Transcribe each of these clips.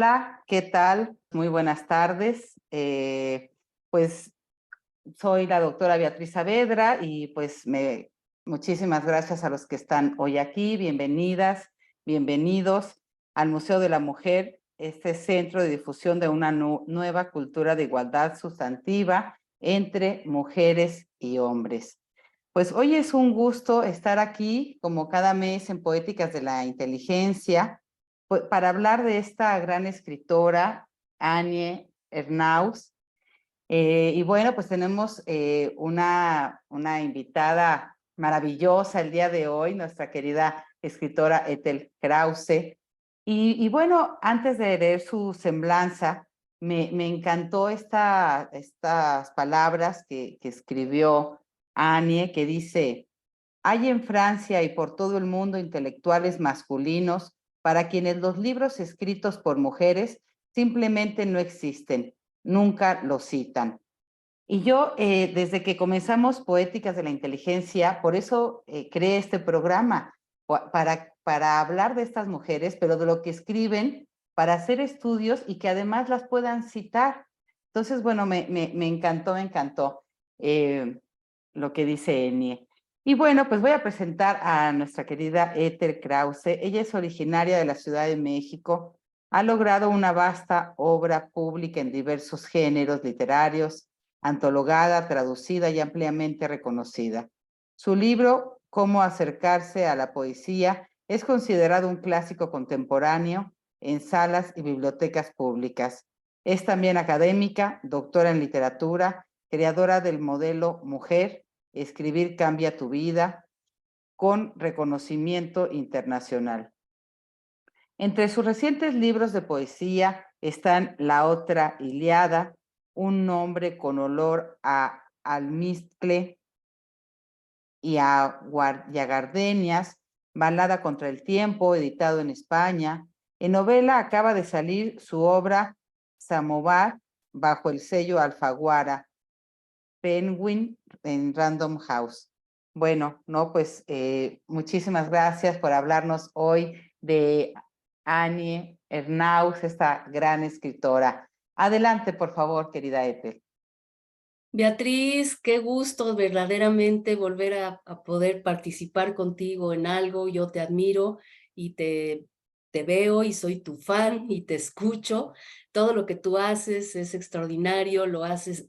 Hola, ¿qué tal? Muy buenas tardes. Pues soy la doctora Beatriz Saavedra y muchísimas gracias a los que están hoy aquí. Bienvenidas, bienvenidos al Museo de la Mujer, este centro de difusión de una nueva cultura de igualdad sustantiva entre mujeres y hombres. Pues hoy es un gusto estar aquí, como cada mes, en Poéticas de la Inteligencia, para hablar de esta gran escritora, Annie Ernaux. Y bueno, pues tenemos una invitada maravillosa el día de hoy, nuestra querida escritora Ethel Krause. Y bueno, antes de leer su semblanza, me encantó estas palabras que escribió Annie, que dice: hay en Francia y por todo el mundo intelectuales masculinos para quienes los libros escritos por mujeres simplemente no existen, nunca los citan. Y yo, desde que comenzamos Poéticas de la Inteligencia, por eso creé este programa, para hablar de estas mujeres, pero de lo que escriben, para hacer estudios y que además las puedan citar. Entonces, bueno, me encantó lo que dice Enie. Y bueno, pues voy a presentar a nuestra querida Ethel Krause. Ella es originaria de la Ciudad de México, ha logrado una vasta obra pública en diversos géneros literarios, antologada, traducida y ampliamente reconocida. Su libro, Cómo acercarse a la poesía, es considerado un clásico contemporáneo en salas y bibliotecas públicas. Es también académica, doctora en literatura, creadora del modelo Mujer, Escribir cambia tu vida, con reconocimiento internacional. Entre sus recientes libros de poesía están La otra Ilíada, Un nombre con olor a almizcle y a gardenias, Balada contra el tiempo, editado en España. En novela acaba de salir su obra Samovar, bajo el sello Alfaguara, Penguin en Random House. Bueno, no, pues muchísimas gracias por hablarnos hoy de Annie Ernaux, esta gran escritora. Adelante, por favor, querida Ethel. Beatriz, qué gusto verdaderamente volver a poder participar contigo en algo. Yo te admiro y te veo y soy tu fan y te escucho. Todo lo que tú haces es extraordinario, lo haces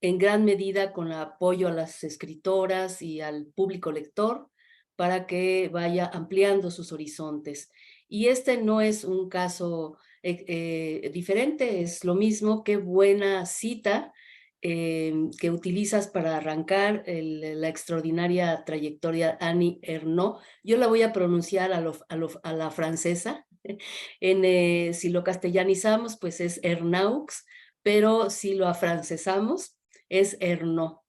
en gran medida con el apoyo a las escritoras y al público lector para que vaya ampliando sus horizontes. Y este no es un caso diferente, es lo mismo. Qué buena cita que utilizas para arrancar la extraordinaria trayectoria Annie Ernaux. Yo la voy a pronunciar a la francesa. Si lo castellanizamos, pues es Ernaux, pero si lo afrancesamos, es Ernaux,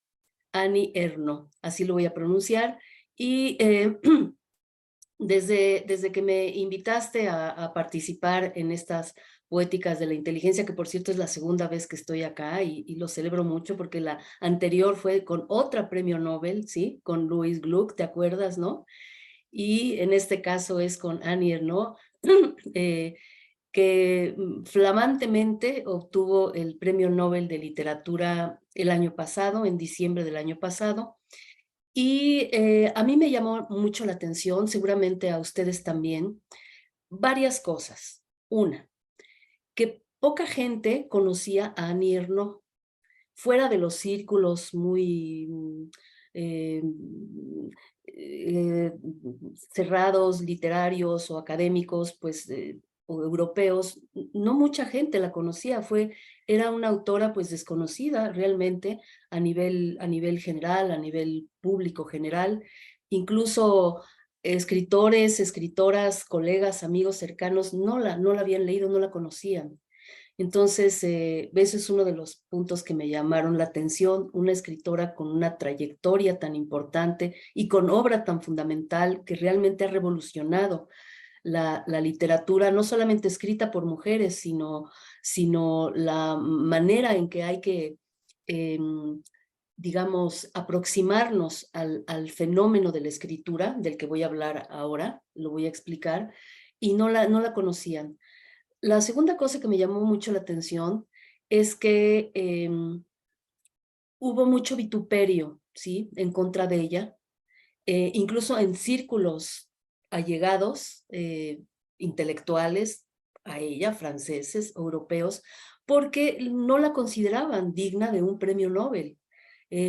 Annie Ernaux, así lo voy a pronunciar. Y desde que me invitaste a participar en estas Poéticas de la Inteligencia, que por cierto es la segunda vez que estoy acá y lo celebro mucho porque la anterior fue con otra premio Nobel, ¿sí? Con Louis Gluck, ¿te acuerdas, no? Y en este caso es con Annie Ernaux, que flamantemente obtuvo el Premio Nobel de Literatura el año pasado, en diciembre del año pasado. Y a mí me llamó mucho la atención, seguramente a ustedes también, varias cosas. Una, que poca gente conocía a Annie Ernaux, fuera de los círculos muy eh, eh, cerrados, literarios o académicos, pues, o europeos. No mucha gente la conocía, era una autora pues desconocida realmente a nivel general, a nivel público general. Incluso escritores, escritoras, colegas, amigos cercanos no la habían leído, no la conocían. Entonces, ese es uno de los puntos que me llamaron la atención, una escritora con una trayectoria tan importante y con obra tan fundamental que realmente ha revolucionado la literatura, no solamente escrita por mujeres, sino la manera en que hay que, digamos, aproximarnos al fenómeno de la escritura, del que voy a hablar ahora, lo voy a explicar, y no la conocían. La segunda cosa que me llamó mucho la atención es que hubo mucho vituperio, ¿sí? En contra de ella, incluso en círculos allegados, intelectuales a ella, franceses, europeos, porque no la consideraban digna de un premio Nobel.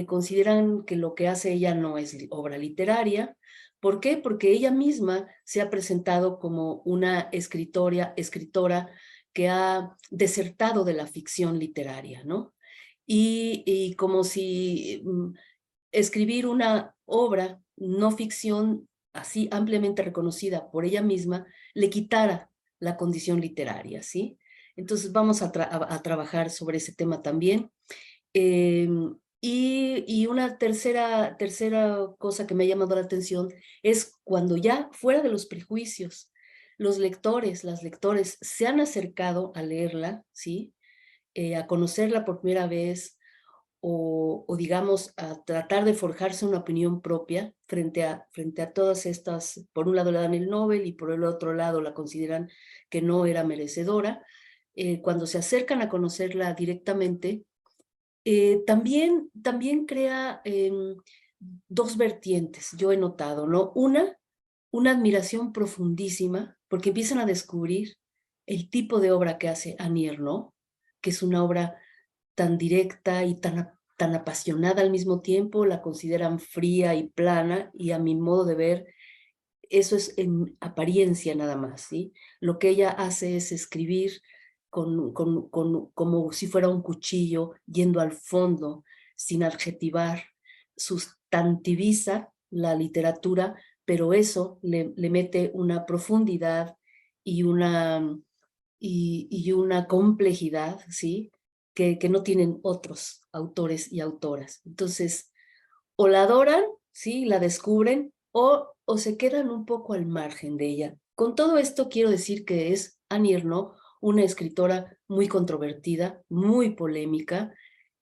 Consideran que lo que hace ella no es obra literaria. ¿Por qué? Porque ella misma se ha presentado como una escritora que ha desertado de la ficción literaria, ¿no? Y como si escribir una obra no ficción así ampliamente reconocida por ella misma le quitara la condición literaria, ¿sí? Entonces vamos a trabajar sobre ese tema también. Eh, y una tercera cosa que me ha llamado la atención es cuando ya fuera de los prejuicios, los lectores, las lectores se han acercado a leerla, ¿sí? A conocerla por primera vez, o digamos a tratar de forjarse una opinión propia frente a todas estas, por un lado le dan el Nobel y por el otro lado la consideran que no era merecedora. Cuando se acercan a conocerla directamente, también crea dos vertientes, yo he notado, ¿no? Una admiración profundísima, porque empiezan a descubrir el tipo de obra que hace Annie Ernaux, que es una obra tan directa y tan apasionada al mismo tiempo, la consideran fría y plana, y a mi modo de ver, eso es en apariencia nada más, ¿sí? Lo que ella hace es escribir como si fuera un cuchillo, yendo al fondo, sin adjetivar, sustantiviza la literatura, pero eso le mete una profundidad y y una complejidad, ¿sí? Que no tienen otros autores y autoras. Entonces, o la adoran, ¿sí? La descubren, o se quedan un poco al margen de ella. Con todo esto quiero decir que es Annie Ernaux una escritora muy controvertida, muy polémica,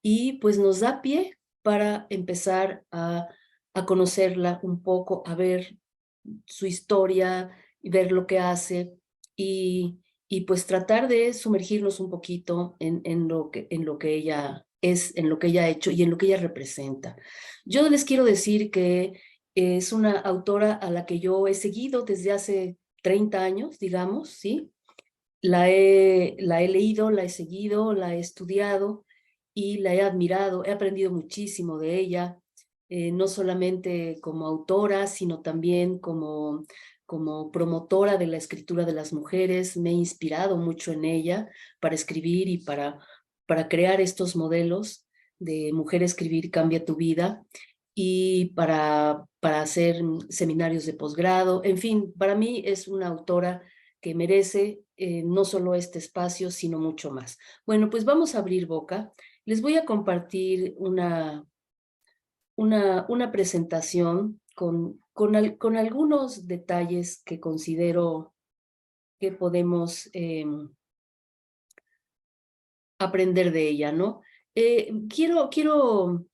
y pues nos da pie para empezar a conocerla un poco, a ver su historia, y ver lo que hace, y, y pues tratar de sumergirnos un poquito en lo que ella es, en lo que ella ha hecho y en lo que ella representa. Yo les quiero decir que es una autora a la que yo he seguido desde hace 30 años, digamos, ¿sí? La he leído, la he seguido, la he estudiado y la he admirado, he aprendido muchísimo de ella, no solamente como autora, sino también como promotora de la escritura de las mujeres. Me he inspirado mucho en ella para escribir y para crear estos modelos de Mujer Escribir Cambia tu Vida, y para hacer seminarios de posgrado. En fin, para mí es una autora que merece no solo este espacio, sino mucho más. Bueno, pues vamos a abrir boca. Les voy a compartir una presentación con algunos detalles que considero que podemos aprender de ella, ¿no? Quiero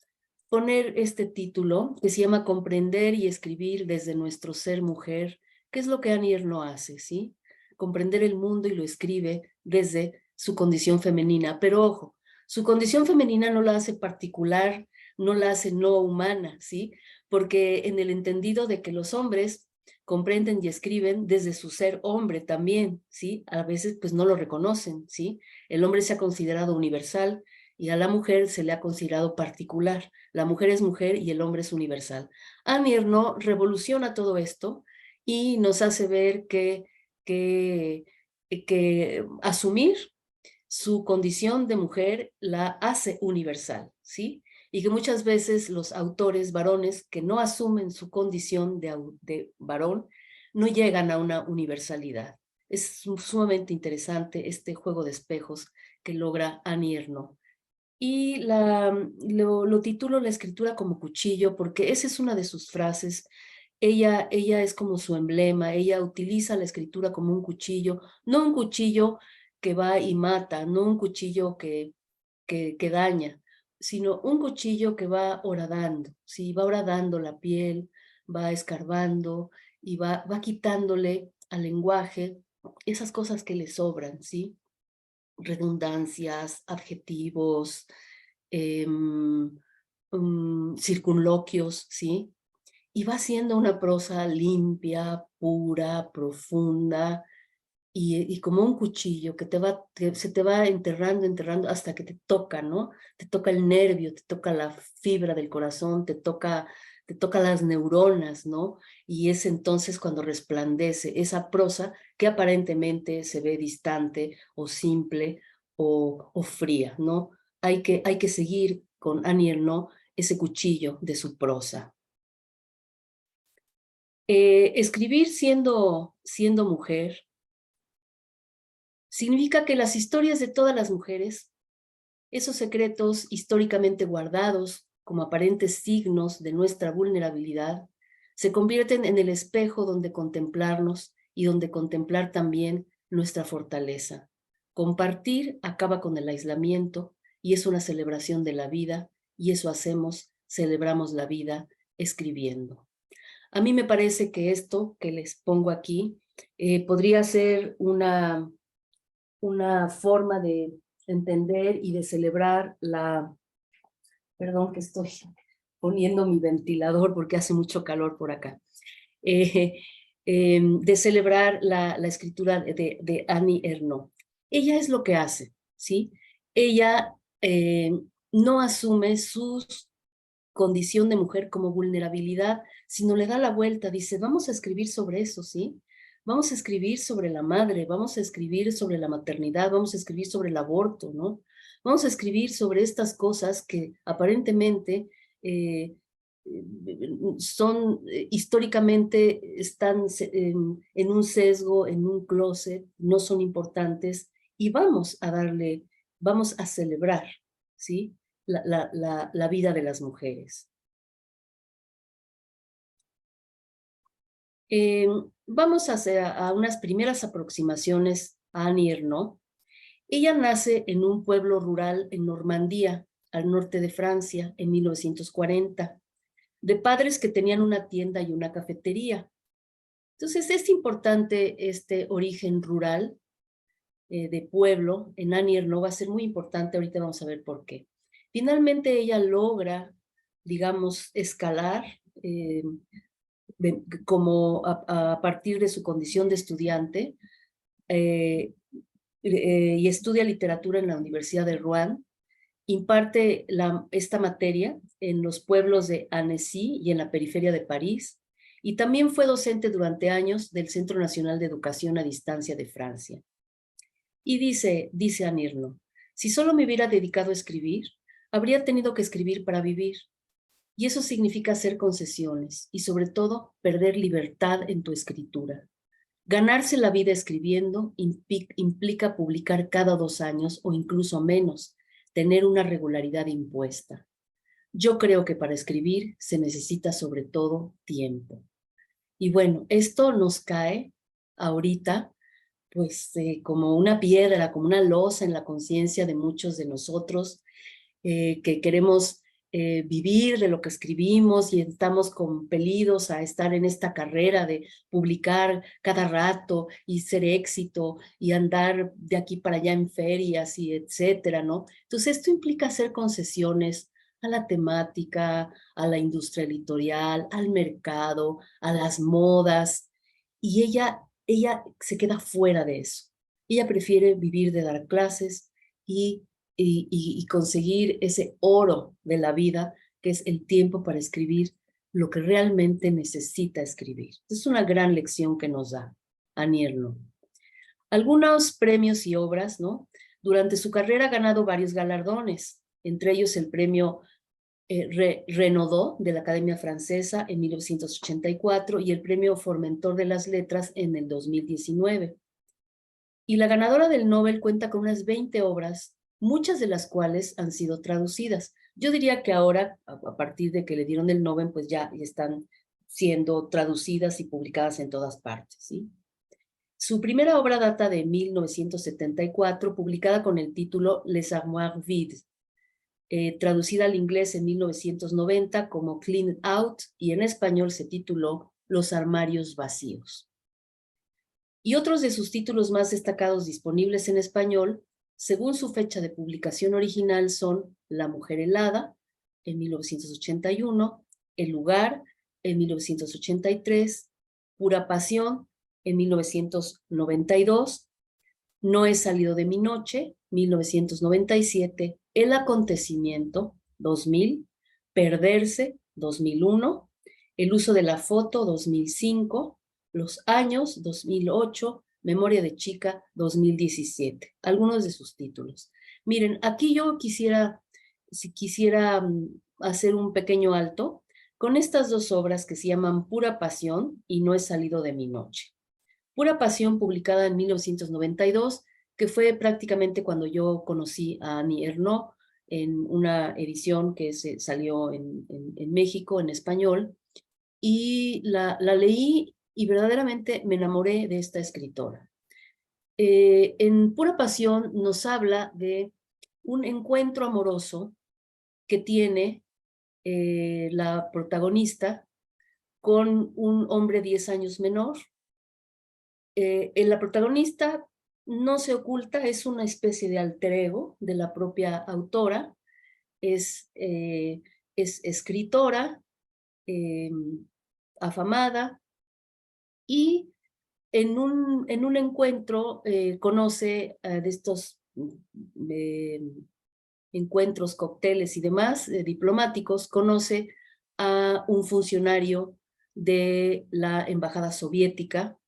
poner este título que se llama Comprender y escribir desde nuestro ser mujer, que es lo que Annie Ernaux hace, ¿sí? Comprender el mundo y lo escribe desde su condición femenina. Pero ojo, su condición femenina no la hace particular, no la hace no humana, ¿sí? Porque en el entendido de que los hombres comprenden y escriben desde su ser hombre también, ¿sí? A veces pues no lo reconocen, ¿sí? El hombre se ha considerado universal y a la mujer se le ha considerado particular. La mujer es mujer y el hombre es universal. Annie Ernaux revoluciona todo esto y nos hace ver que asumir su condición de mujer la hace universal, ¿sí? Y que muchas veces los autores varones que no asumen su condición de varón no llegan a una universalidad. Es sumamente interesante este juego de espejos que logra Annie Ernaux. Y lo titulo La escritura como cuchillo porque esa es una de sus frases. Ella es como su emblema, ella utiliza la escritura como un cuchillo, no un cuchillo que va y mata, no un cuchillo que daña, sino un cuchillo que va horadando, ¿sí? Va horadando la piel, va escarbando y va quitándole al lenguaje esas cosas que le sobran, ¿sí? Redundancias, adjetivos, circunloquios, ¿sí? Y va siendo una prosa limpia, pura, profunda, y como un cuchillo que se te va enterrando, enterrando hasta que te toca, ¿no? Te toca el nervio, te toca la fibra del corazón, te toca las neuronas, ¿no? Y es entonces cuando resplandece esa prosa que aparentemente se ve distante o simple o fría, ¿no? Hay que seguir con Annie Ernaux ese cuchillo de su prosa. Escribir siendo mujer significa que las historias de todas las mujeres, esos secretos históricamente guardados como aparentes signos de nuestra vulnerabilidad, se convierten en el espejo donde contemplarnos y donde contemplar también nuestra fortaleza. Compartir acaba con el aislamiento y es una celebración de la vida, y eso hacemos, celebramos la vida escribiendo. A mí me parece que esto que les pongo aquí podría ser una forma de entender y de celebrar perdón que estoy poniendo mi ventilador porque hace mucho calor por acá, de celebrar la escritura de Annie Ernaux. Ella es lo que hace, ¿sí? Ella no asume su condición de mujer como vulnerabilidad, sino le da la vuelta, dice, vamos a escribir sobre eso, ¿sí? Vamos a escribir sobre la madre, vamos a escribir sobre la maternidad, vamos a escribir sobre el aborto, ¿no? Vamos a escribir sobre estas cosas que aparentemente son, históricamente están en un sesgo, en un closet, no son importantes, y vamos a celebrar, ¿sí? La vida de las mujeres. Vamos a hacer unas primeras aproximaciones a Annie Ernaux. Ella nace en un pueblo rural en Normandía, al norte de Francia, en 1940, de padres que tenían una tienda y una cafetería. Entonces es importante este origen rural de pueblo en Annie Ernaux, va a ser muy importante, ahorita vamos a ver por qué. Finalmente ella logra, digamos, escalar como a partir de su condición de estudiante y estudia literatura en la Universidad de Rouen, imparte esta materia en los pueblos de Annecy y en la periferia de París, y también fue docente durante años del Centro Nacional de Educación a Distancia de Francia. Y dice Annie Ernaux, si solo me hubiera dedicado a escribir, habría tenido que escribir para vivir. Y eso significa hacer concesiones y sobre todo perder libertad en tu escritura. Ganarse la vida escribiendo implica publicar cada 2 años o incluso menos, tener una regularidad impuesta. Yo creo que para escribir se necesita sobre todo tiempo. Y bueno, esto nos cae ahorita pues como una piedra, como una losa en la conciencia de muchos de nosotros que queremos vivir de lo que escribimos y estamos compelidos a estar en esta carrera de publicar cada rato y ser éxito y andar de aquí para allá en ferias y etcétera, ¿no? Entonces esto implica hacer concesiones a la temática, a la industria editorial, al mercado, a las modas, y ella se queda fuera de eso. Ella prefiere vivir de dar clases y conseguir ese oro de la vida, que es el tiempo para escribir lo que realmente necesita escribir. Es una gran lección que nos da Annie Ernaux. Algunos premios y obras, ¿no? Durante su carrera ha ganado varios galardones, entre ellos el premio Renaudot de la Academia Francesa en 1984 y el premio Formentor de las Letras en el 2019. Y la ganadora del Nobel cuenta con unas 20 obras, muchas de las cuales han sido traducidas. Yo diría que ahora, a partir de que le dieron el Nobel, pues ya están siendo traducidas y publicadas en todas partes, ¿sí? Su primera obra data de 1974, publicada con el título Les Armoires Vides, traducida al inglés en 1990 como Clean Out, y en español se tituló Los Armarios Vacíos. Y otros de sus títulos más destacados disponibles en español, según su fecha de publicación original, son La mujer helada, en 1981, El lugar, en 1983, Pura pasión, en 1992, No he salido de mi noche, 1997, El acontecimiento, 2000, Perderse, 2001, El uso de la foto, 2005, Los años, 2008, Memoria de chica, 2017. Algunos de sus títulos. Miren, aquí yo quisiera hacer un pequeño alto con estas dos obras que se llaman Pura pasión y No he salido de mi noche. Pura pasión, publicada en 1992, que fue prácticamente cuando yo conocí a Annie Ernaux en una edición que salió en México, en español, y la leí y verdaderamente me enamoré de esta escritora. En Pura pasión nos habla de un encuentro amoroso que tiene la protagonista con un hombre 10 años menor. La protagonista no se oculta, es una especie de alter ego de la propia autora, es escritora, eh, afamada, y en un encuentro conoce de estos eh, encuentros, cócteles y demás diplomáticos, conoce a un funcionario de la embajada soviética,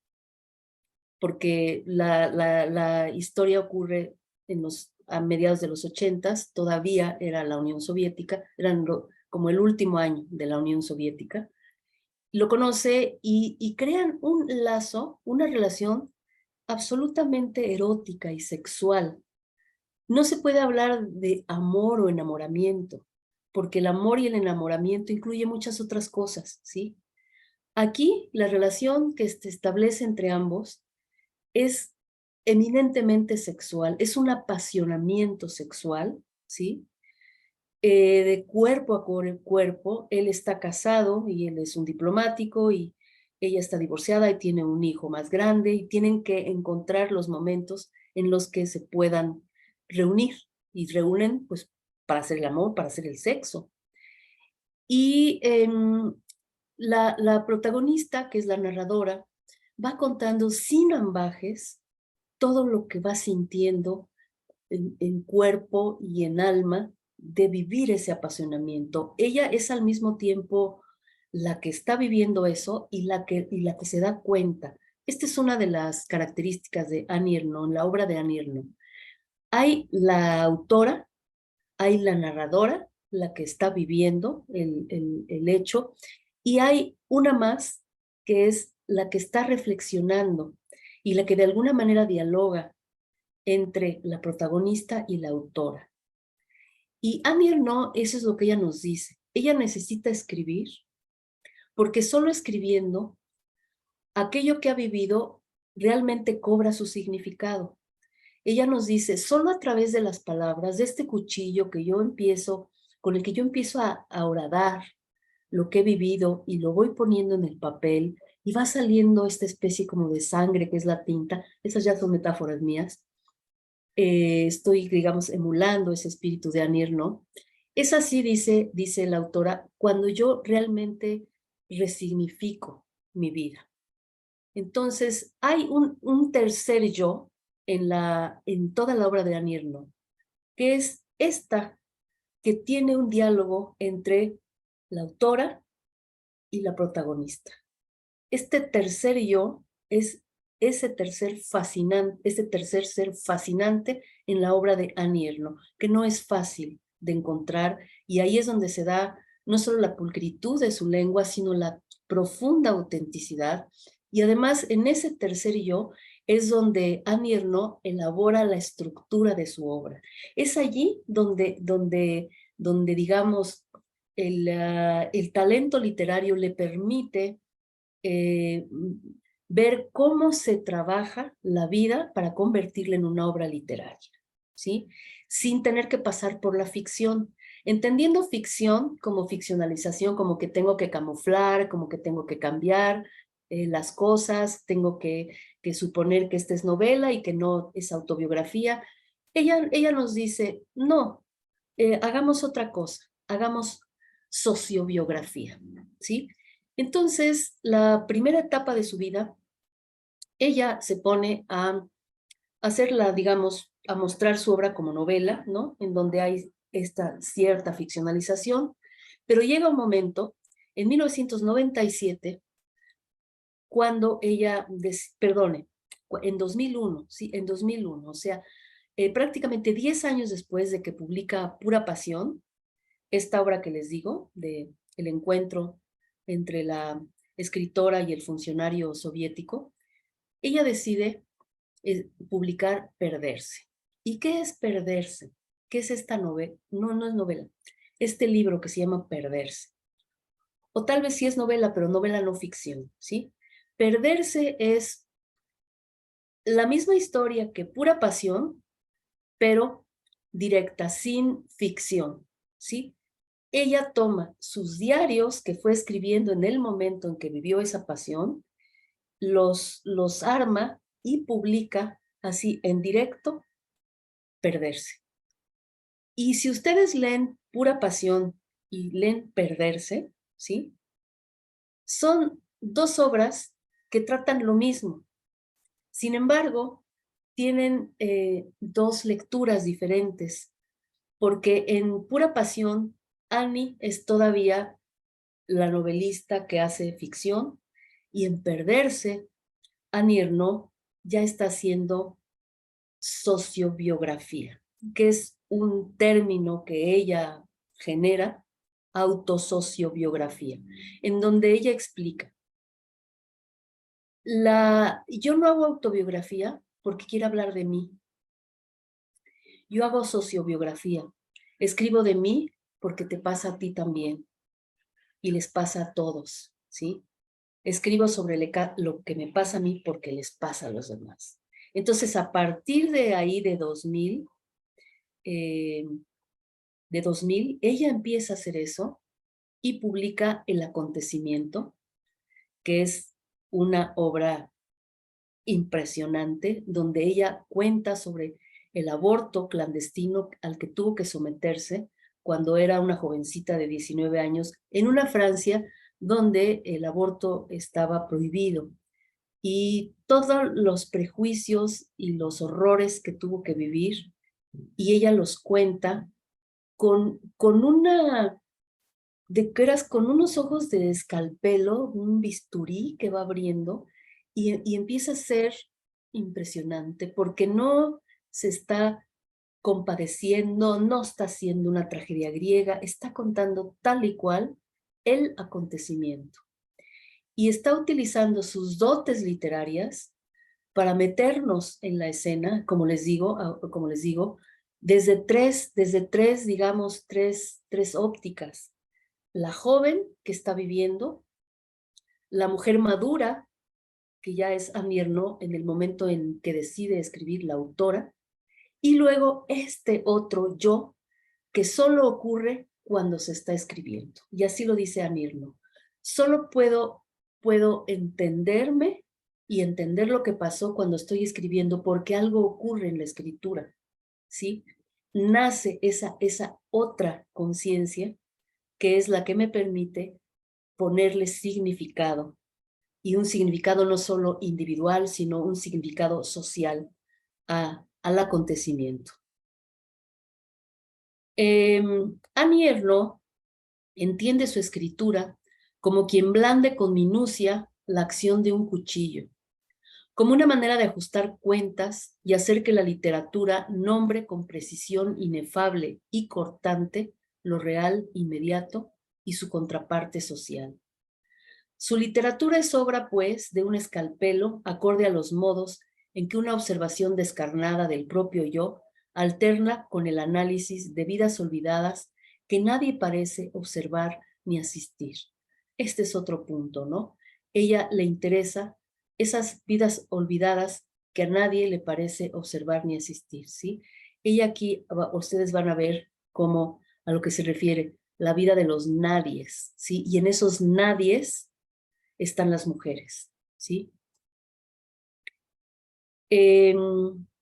porque la historia ocurre a mediados de los 80s, todavía era la Unión Soviética, como el último año de la Unión Soviética. Lo conoce y crean un lazo, una relación absolutamente erótica y sexual. No se puede hablar de amor o enamoramiento, porque el amor y el enamoramiento incluye muchas otras cosas, ¿sí? Aquí la relación que se establece entre ambos es eminentemente sexual, es un apasionamiento sexual, ¿sí? De cuerpo a cuerpo. Él está casado y él es un diplomático y ella está divorciada y tiene un hijo más grande y tienen que encontrar los momentos en los que se puedan reunir y reúnen pues para hacer el amor, para hacer el sexo. Y la protagonista, que es la narradora, va contando sin ambajes todo lo que va sintiendo en cuerpo y en alma de vivir ese apasionamiento. Ella es al mismo tiempo la que está viviendo eso y la que se da cuenta. Esta es una de las características de Annie Ernaux, en la obra de Annie Ernaux. Hay la autora, hay la narradora, la que está viviendo el hecho, y hay una más que es la que está reflexionando y la que de alguna manera dialoga entre la protagonista y la autora. Y Annie Ernaux, eso es lo que ella nos dice. Ella necesita escribir porque solo escribiendo aquello que ha vivido realmente cobra su significado. Ella nos dice, solo a través de las palabras, de este cuchillo con el que yo empiezo a horadar lo que he vivido y lo voy poniendo en el papel y va saliendo esta especie como de sangre que es la tinta. Esas ya son metáforas mías. Estoy, digamos, emulando ese espíritu de Annie Ernaux. Es así, dice la autora, cuando yo realmente resignifico mi vida. Entonces, hay un tercer yo en toda la obra de Annie Ernaux, que es esta, que tiene un diálogo entre la autora y la protagonista. Este tercer yo es ese tercer ser fascinante en la obra de Annie Ernaux, que no es fácil de encontrar, y ahí es donde se da no solo la pulcritud de su lengua, sino la profunda autenticidad. Y además, en ese tercer yo es donde Annie Ernaux elabora la estructura de su obra. Es allí donde digamos, el talento literario le permite ver cómo se trabaja la vida para convertirla en una obra literaria, ¿sí? Sin tener que pasar por la ficción, entendiendo ficción como ficcionalización, como que tengo que camuflar, como que tengo que cambiar, las cosas, tengo que suponer que esta es novela y que no es autobiografía. Ella nos dice, no, hagamos otra cosa, hagamos sociobiografía, ¿sí? Entonces, la primera etapa de su vida, ella se pone a hacerla, digamos, a mostrar su obra como novela, ¿no? En donde hay esta cierta ficcionalización, pero llega un momento, en 1997, cuando ella, perdone, en 2001, sí, en 2001, o sea, prácticamente 10 años después de que publica Pura Pasión, esta obra que les digo, de el encuentro entre la escritora y el funcionario soviético, ella decide publicar Perderse. ¿Y qué es Perderse? ¿Qué es esta novela? No, no es novela. Este libro que se llama Perderse. O tal vez sí es novela, pero novela no ficción, ¿sí? Perderse es la misma historia que Pura Pasión, pero directa, sin ficción, ¿sí? Ella toma sus diarios que fue escribiendo en el momento en que vivió esa pasión, los arma y publica así en directo Perderse. Y si ustedes leen Pura Pasión y leen Perderse, ¿sí? Son dos obras que tratan lo mismo. Sin embargo, tienen dos lecturas diferentes, porque en Pura Pasión, Annie es todavía la novelista que hace ficción, y en Perderse, Annie Ernaux ya está haciendo sociobiografía, que es un término que ella genera, autosociobiografía, en donde ella explica, yo no hago autobiografía porque quiero hablar de mí, yo hago sociobiografía, escribo de mí porque te pasa a ti también y les pasa a todos, ¿sí? Escribo sobre lo que me pasa a mí porque les pasa a los demás. Entonces, a partir de ahí, de 2000, ella empieza a hacer eso y publica El Acontecimiento, que es una obra impresionante, donde ella cuenta sobre el aborto clandestino al que tuvo que someterse cuando era una jovencita de 19 años en una Francia donde el aborto estaba prohibido, y todos los prejuicios y los horrores que tuvo que vivir, y ella los cuenta con una, de veras, con unos ojos de escalpelo, un bisturí que va abriendo, y empieza a ser impresionante, porque no se está compadeciendo, no está haciendo una tragedia griega, está contando tal y cual el acontecimiento. Y está utilizando sus dotes literarias para meternos en la escena, como les digo, desde tres, digamos, tres ópticas. La joven que está viviendo, la mujer madura, que ya es Annie Ernaux en el momento en que decide escribir la autora, y luego este otro yo, que solo ocurre cuando se está escribiendo. Y así lo dice Annie Ernaux. Solo puedo entenderme y entender lo que pasó cuando estoy escribiendo, porque algo ocurre en la escritura, ¿sí? Nace esa otra conciencia que es la que me permite ponerle significado, y un significado no solo individual, sino un significado social al acontecimiento. Annie Ernaux entiende su escritura como quien blande con minucia la acción de un cuchillo, como una manera de ajustar cuentas y hacer que la literatura nombre con precisión inefable y cortante lo real, inmediato y su contraparte social. Su literatura es obra, pues, de un escalpelo acorde a los modos en que una observación descarnada del propio yo alterna con el análisis de vidas olvidadas que nadie parece observar ni asistir. Este es otro punto, ¿no? Ella le interesa esas vidas olvidadas que a nadie le parece observar ni asistir, ¿sí? Ella aquí, ustedes van a ver cómo a lo que se refiere la vida de los nadies, ¿sí? Y en esos nadies están las mujeres. ¿sí?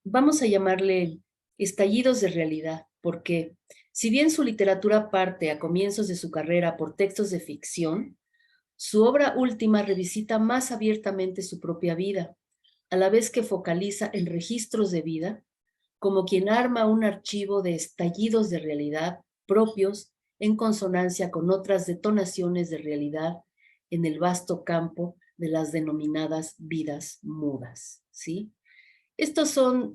Vamos a llamarle estallidos de realidad, porque si bien su literatura parte a comienzos de su carrera por textos de ficción, su obra última revisita más abiertamente su propia vida, a la vez que focaliza en registros de vida, como quien arma un archivo de estallidos de realidad propios en consonancia con otras detonaciones de realidad en el vasto campo de las denominadas vidas mudas, ¿sí? Estos son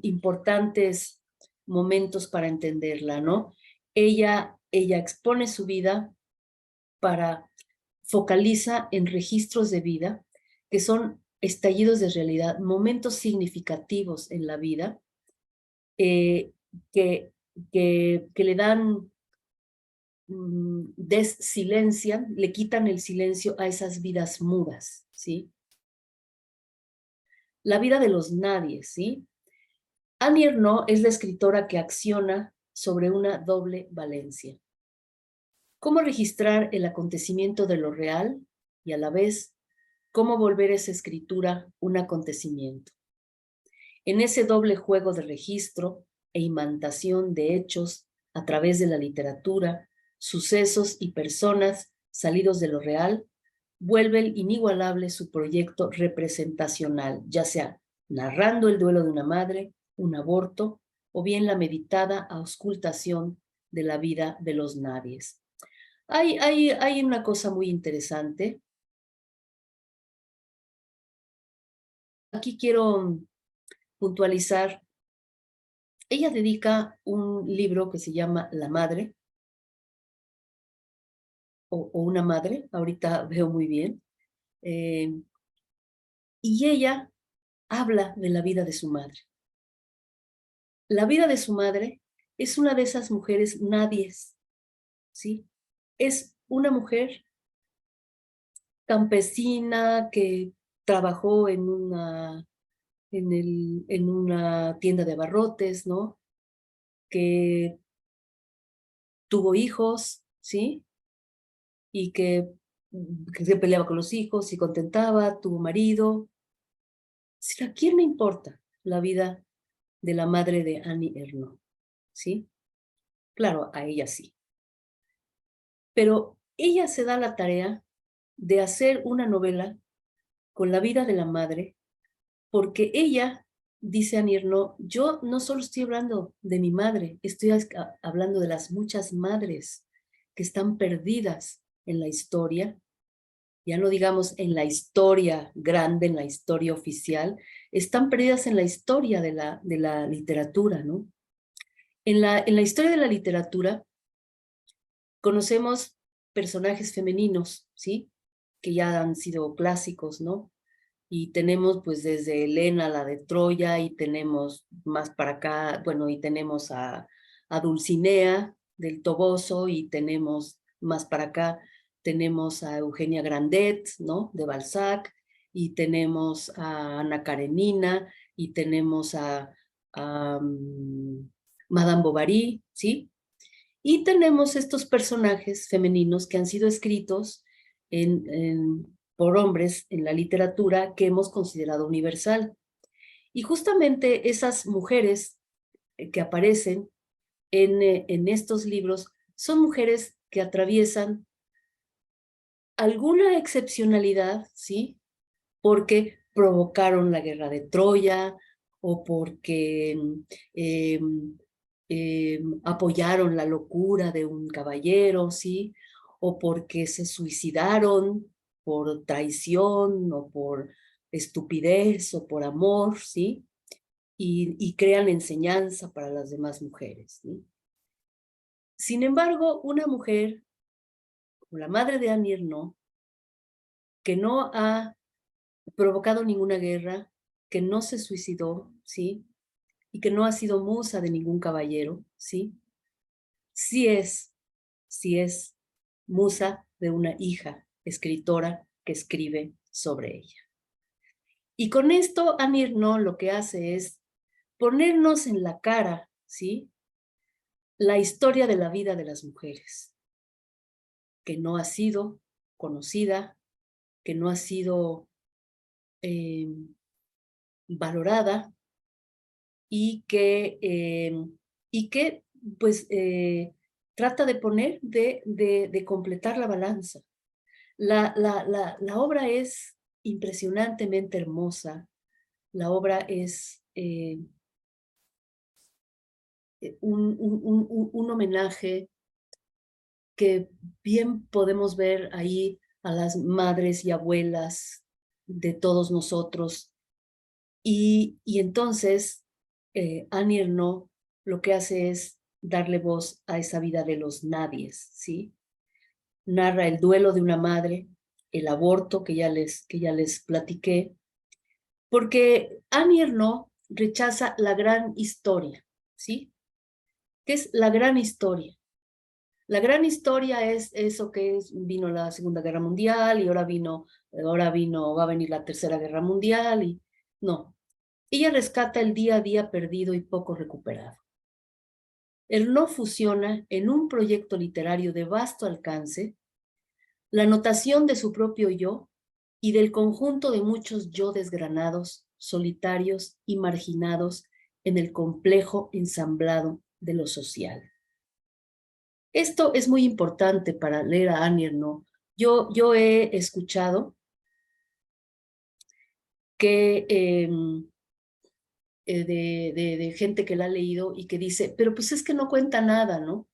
importantes momentos para entenderla, ¿no? Ella expone su vida focaliza en registros de vida, que son estallidos de realidad, momentos significativos en la vida, que, que le dan, silencian, le quitan el silencio a esas vidas mudas, ¿sí? La vida de los nadies, ¿sí? Annie Ernaux es la escritora que acciona sobre una doble valencia. ¿Cómo registrar el acontecimiento de lo real y a la vez cómo volver esa escritura un acontecimiento? En ese doble juego de registro e imantación de hechos a través de la literatura, sucesos y personas salidos de lo real, vuelve inigualable su proyecto representacional, ya sea narrando el duelo de una madre, un aborto, o bien la meditada auscultación de la vida de los nadies. Hay una cosa muy interesante. Aquí quiero puntualizar. Ella dedica un libro que se llama La Madre, o Una Madre, ahorita veo muy bien, y ella habla de la vida de su madre. La vida de su madre es una de esas mujeres nadies, ¿sí? Es una mujer campesina que trabajó en una tienda de abarrotes, ¿no? Que tuvo hijos, ¿sí? Y que se peleaba con los hijos y contentaba, tuvo marido. ¿A quién le importa la vida de la madre de Annie Ernaux? ¿Sí? Claro, a ella sí. Pero ella se da la tarea de hacer una novela con la vida de la madre, porque ella, dice Annie Ernaux, yo no solo estoy hablando de mi madre, estoy hablando de las muchas madres que están perdidas en la historia, ya no digamos en la historia grande, en la historia oficial, están perdidas en la historia de la literatura, ¿no? En la historia de la literatura conocemos personajes femeninos, ¿sí? Que ya han sido clásicos, ¿no? Y tenemos pues desde Helena, la de Troya, y tenemos más para acá, bueno, y tenemos a Dulcinea del Toboso, y tenemos más para acá, tenemos a Eugenia Grandet, ¿no? De Balzac, y tenemos a Ana Karenina, y tenemos a Madame Bovary, ¿sí? Y tenemos estos personajes femeninos que han sido escritos por hombres en la literatura que hemos considerado universal. Y justamente esas mujeres que aparecen en estos libros son mujeres que atraviesan alguna excepcionalidad, ¿sí? Porque provocaron la guerra de Troya o porque apoyaron la locura de un caballero, ¿sí? O porque se suicidaron por traición o por estupidez o por amor, ¿sí? Y crean enseñanza para las demás mujeres, ¿sí? Sin embargo, una mujer como la madre de Annie Ernaux, que no ha provocado ninguna guerra, que no se suicidó, ¿sí? Y que no ha sido musa de ningún caballero, ¿sí? Sí es musa de una hija escritora que escribe sobre ella. Y con esto Annie Ernaux lo que hace es ponernos en la cara, ¿sí? La historia de la vida de las mujeres, que no ha sido conocida, que no ha sido valorada y que pues trata de poner, de completar la balanza. La obra es impresionantemente hermosa. La obra es un homenaje que bien podemos ver ahí a las madres y abuelas de todos nosotros. Y entonces Annie Ernaux lo que hace es darle voz a esa vida de los nadies, ¿sí? Narra el duelo de una madre, el aborto que ya les platiqué, porque Annie Ernaux rechaza la gran historia, ¿sí? ¿Qué es la gran historia? La gran historia es eso que vino la Segunda Guerra Mundial y ahora va a venir la Tercera Guerra Mundial y no. Ella rescata el día a día perdido y poco recuperado. Ernaux fusiona en un proyecto literario de vasto alcance la notación de su propio yo y del conjunto de muchos yo desgranados, solitarios y marginados en el complejo ensamblado de lo social. Esto es muy importante para leer a Annie Ernaux. Yo he escuchado que de gente que la ha leído y que dice, pero pues es que no cuenta nada, ¿no?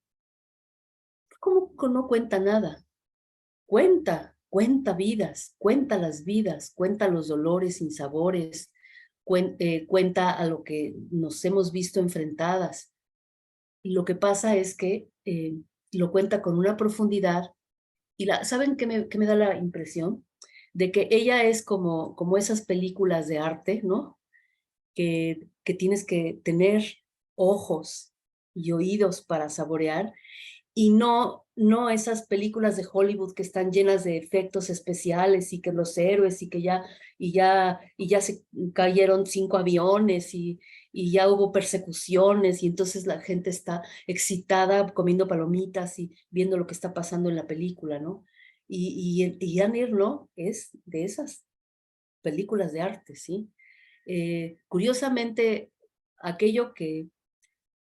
¿Cómo que no cuenta nada? Cuenta vidas, cuenta las vidas, cuenta los dolores, sinsabores, cuenta a lo que nos hemos visto enfrentadas. Y lo que pasa es que lo cuenta con una profundidad. Y ¿saben qué me da la impresión? De que ella es como esas películas de arte, ¿no? Que tienes que tener ojos y oídos para saborear, y no esas películas de Hollywood que están llenas de efectos especiales y que los héroes y ya se cayeron 5 aviones y ya hubo persecuciones y entonces la gente está excitada comiendo palomitas y viendo lo que está pasando en la película, ¿no? Y Annie Ernaux es de esas películas de arte, ¿sí? Curiosamente, aquello que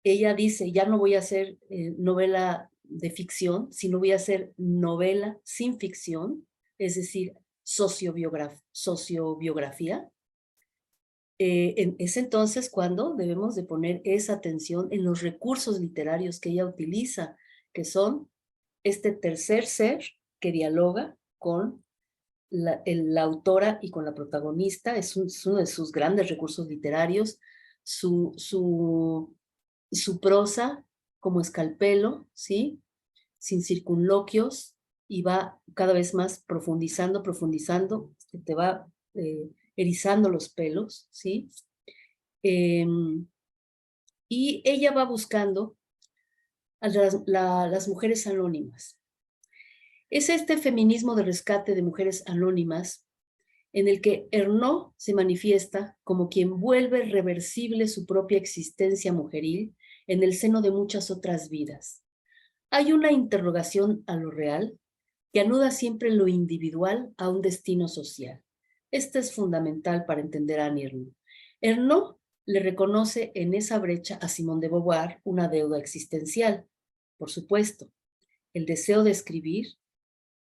ella dice, ya no voy a hacer novela de ficción, sino voy a hacer novela sin ficción, es decir, sociobiografía. Es entonces cuando debemos de poner esa atención en los recursos literarios que ella utiliza, que son este tercer ser que dialoga con la autora y con la protagonista. Es uno de sus grandes recursos literarios, su prosa como escalpelo, ¿sí? Sin circunloquios, y va cada vez más profundizando, que te va erizando los pelos, ¿sí? Y ella va buscando a las mujeres anónimas. Es este feminismo de rescate de mujeres anónimas en el que Ernaux se manifiesta como quien vuelve reversible su propia existencia mujeril en el seno de muchas otras vidas. Hay una interrogación a lo real que anuda siempre lo individual a un destino social. Esto es fundamental para entender a Annie Ernaux. Ernaux le reconoce en esa brecha a Simone de Beauvoir una deuda existencial. Por supuesto, el deseo de escribir,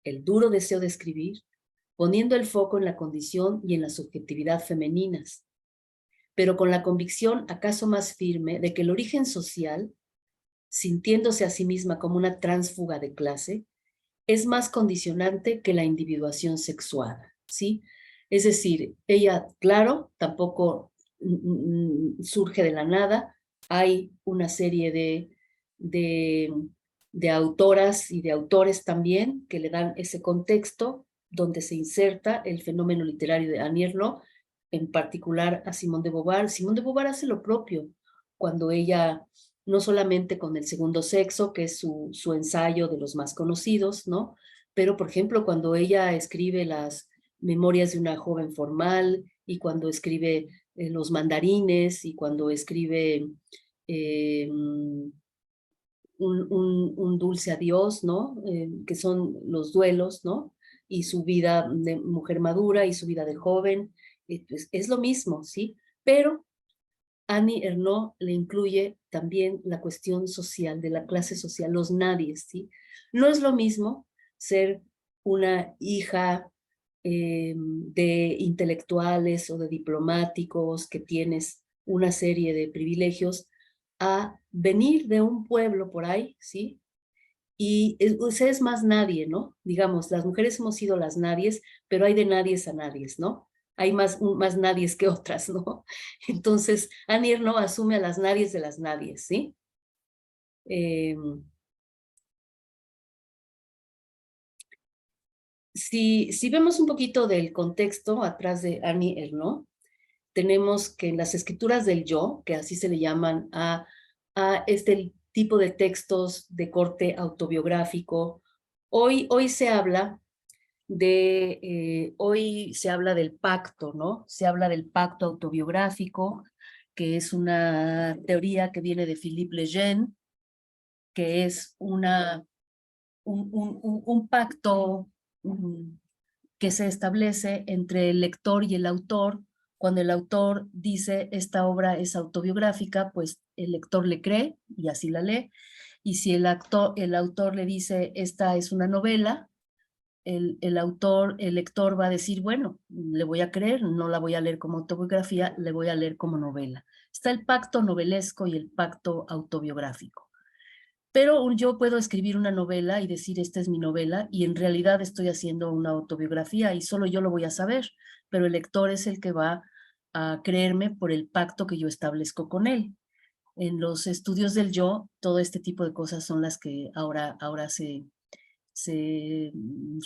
el duro deseo de escribir, poniendo el foco en la condición y en la subjetividad femeninas, pero con la convicción acaso más firme de que el origen social, sintiéndose a sí misma como una tránsfuga de clase, es más condicionante que la individuación sexuada, ¿sí? Es decir, ella, claro, tampoco surge de la nada. Hay una serie de autoras y de autores también que le dan ese contexto donde se inserta el fenómeno literario de Annie Ernaux, en particular a Simone de Beauvoir. Simone de Beauvoir hace lo propio cuando ella, no solamente con El segundo sexo, que es su ensayo de los más conocidos, ¿no? Pero, por ejemplo, cuando ella escribe las memorias de una joven formal y cuando escribe Los mandarines y cuando escribe un dulce adiós, ¿no? Que son los duelos, ¿no? Y su vida de mujer madura y su vida de joven. pues, es lo mismo, ¿sí? Pero Annie Ernaux le incluye también la cuestión social, de la clase social, los nadies, ¿sí? No es lo mismo ser una hija de intelectuales o de diplomáticos que tienes una serie de privilegios a venir de un pueblo por ahí, ¿sí? Y usted es más nadie, ¿no? Digamos, las mujeres hemos sido las nadies, pero hay de nadies a nadies, ¿no? Hay más nadies que otras, ¿no? Entonces, Annie Ernaux asume a las nadies de las nadies, ¿sí? Si vemos un poquito del contexto atrás de Annie Ernaux, tenemos que en las escrituras del yo, que así se le llaman a este tipo de textos de corte autobiográfico, hoy se habla hoy se habla del pacto, ¿no? Se habla del pacto autobiográfico, que es una teoría que viene de Philippe Lejeune, que es un pacto que se establece entre el lector y el autor. Cuando el autor dice esta obra es autobiográfica, pues el lector le cree y así la lee. Y si el autor le dice esta es una novela, el lector va a decir, bueno, le voy a creer, no la voy a leer como autobiografía, le voy a leer como novela. Está el pacto novelesco y el pacto autobiográfico. Pero yo puedo escribir una novela y decir, esta es mi novela, y en realidad estoy haciendo una autobiografía y solo yo lo voy a saber, pero el lector es el que va a creerme por el pacto que yo establezco con él. En los estudios del yo, todo este tipo de cosas son las que ahora se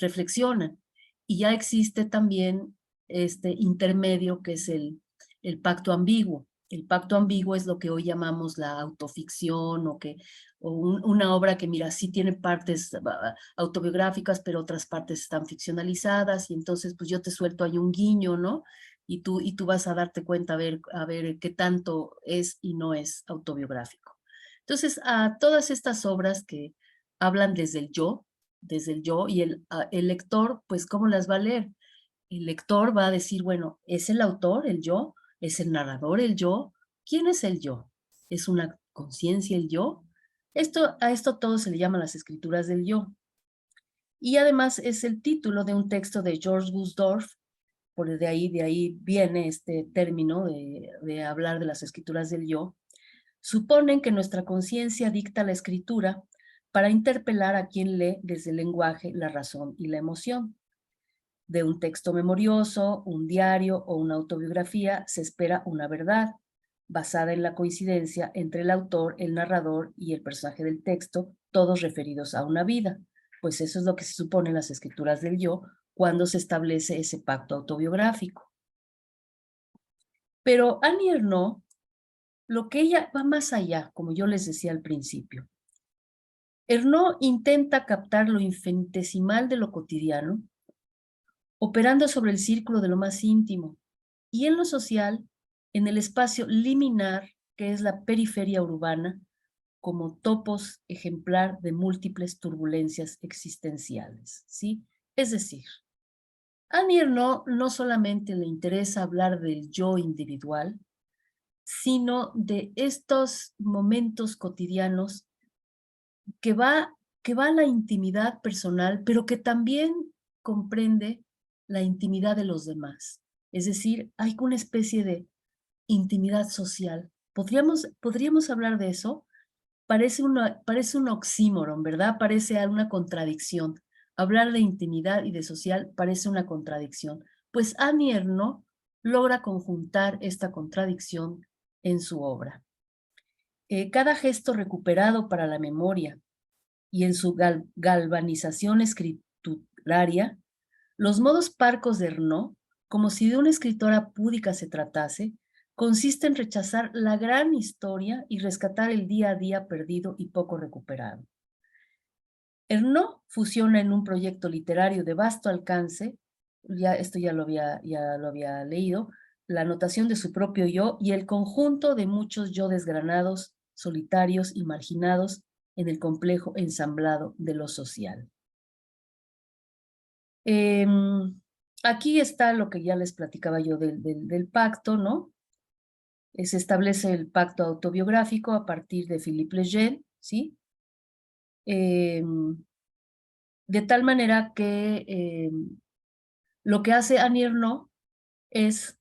reflexionan. Y ya existe también este intermedio que es el pacto ambiguo. El pacto ambiguo es lo que hoy llamamos la autoficción una obra que, mira, sí tiene partes autobiográficas, pero otras partes están ficcionalizadas y entonces pues yo te suelto ahí un guiño, ¿no? Y tú vas a darte cuenta a ver qué tanto es y no es autobiográfico. Entonces, a todas estas obras que hablan desde el yo, y el lector, pues, ¿cómo las va a leer? El lector va a decir, bueno, ¿es el autor el yo? ¿Es el narrador el yo? ¿Quién es el yo? ¿Es una conciencia el yo? A esto todo se le llama las escrituras del yo. Y además es el título de un texto de George Gusdorf, de ahí viene este término de hablar de las escrituras del yo. Suponen que nuestra conciencia dicta la escritura para interpelar a quien lee desde el lenguaje, la razón y la emoción. De un texto memorioso, un diario o una autobiografía se espera una verdad, basada en la coincidencia entre el autor, el narrador y el personaje del texto, todos referidos a una vida. Pues eso es lo que se supone en las escrituras del yo cuando se establece ese pacto autobiográfico. Pero Annie Ernaux, lo que ella va más allá, como yo les decía al principio. Ernaux intenta captar lo infinitesimal de lo cotidiano, operando sobre el círculo de lo más íntimo, y en lo social, en el espacio liminar, que es la periferia urbana, como topos ejemplar de múltiples turbulencias existenciales, ¿sí? Es decir, a Annie Ernaux no solamente le interesa hablar del yo individual, sino de estos momentos cotidianos que va, que va a la intimidad personal, pero que también comprende la intimidad de los demás. Es decir, hay una especie de intimidad social. ¿Podríamos hablar de eso? Parece un oxímoron, ¿verdad? Parece una contradicción. Hablar de intimidad y de social parece una contradicción. Pues Annie Ernaux logra conjuntar esta contradicción en su obra. Cada gesto recuperado para la memoria y en su galvanización escrituraria, los modos parcos de Ernaux, como si de una escritora púdica se tratase, consiste en rechazar la gran historia y rescatar el día a día perdido y poco recuperado. Ernaux fusiona en un proyecto literario de vasto alcance, esto ya lo había leído, la notación de su propio yo y el conjunto de muchos yo desgranados, solitarios y marginados en el complejo ensamblado de lo social. aquí está lo que ya les platicaba yo del pacto, ¿no? Se establece el pacto autobiográfico a partir de Philippe Lejeune, ¿sí? De tal manera que lo que hace Annie Ernaux es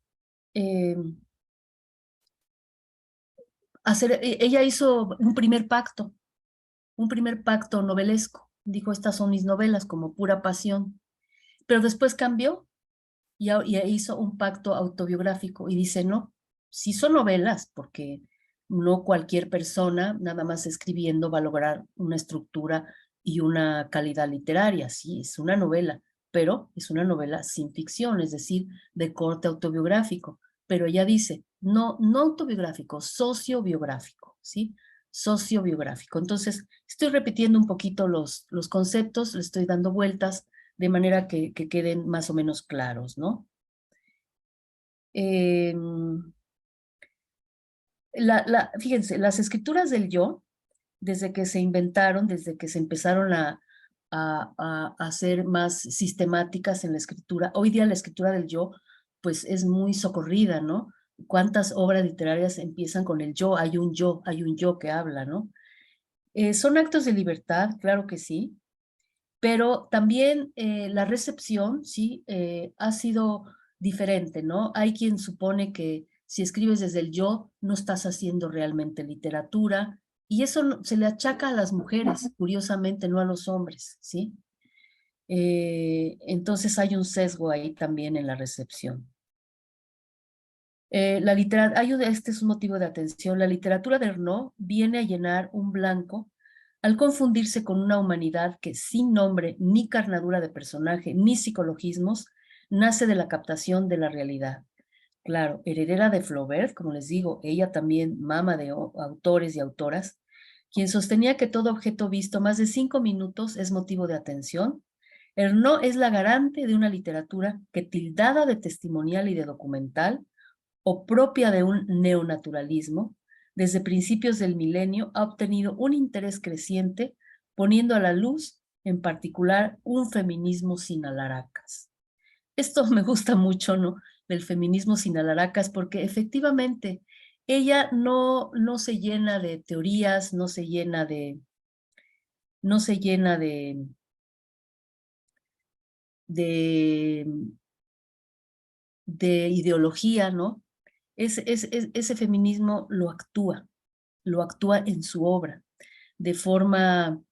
eh, ella hizo un primer pacto novelesco. Dijo, estas son mis novelas como pura pasión. Pero después cambió y hizo un pacto autobiográfico y dice, no, sí son novelas, porque no cualquier persona, nada más escribiendo, va a lograr una estructura y una calidad literaria. Sí, es una novela, pero es una novela sin ficción, es decir, de corte autobiográfico. Pero ella dice, no, no autobiográfico, sociobiográfico, ¿sí? Sociobiográfico. Entonces, estoy repitiendo un poquito los conceptos, le estoy dando vueltas de manera que queden más o menos claros, ¿no? Fíjense, las escrituras del yo, desde que se inventaron, desde que se empezaron a hacer más sistemáticas en la escritura, hoy día la escritura del yo, pues es muy socorrida, ¿no? ¿Cuántas obras literarias empiezan con el yo? Hay un yo que habla, ¿no? Son actos de libertad, claro que sí, pero también la recepción, ¿sí? Ha sido diferente, ¿no? Hay quien supone que si escribes desde el yo, no estás haciendo realmente literatura, y eso se le achaca a las mujeres, curiosamente, no a los hombres, ¿sí? Entonces hay un sesgo ahí también en la recepción. Este es un motivo de atención. La literatura de Ernaux viene a llenar un blanco al confundirse con una humanidad que sin nombre, ni carnadura de personaje, ni psicologismos, nace de la captación de la realidad. Claro, heredera de Flaubert, como les digo, ella también mama de autores y autoras, quien sostenía que todo objeto visto más de 5 minutos es motivo de atención. Ernaux es la garante de una literatura que, tildada de testimonial y de documental, o propia de un neonaturalismo, desde principios del milenio ha obtenido un interés creciente, poniendo a la luz, en particular, un feminismo sin alaracas. Esto me gusta mucho, ¿no? Del feminismo sin alaracas, porque efectivamente ella no se llena de teorías, no se llena de, de ideología, ¿no? Ese feminismo lo actúa en su obra, de forma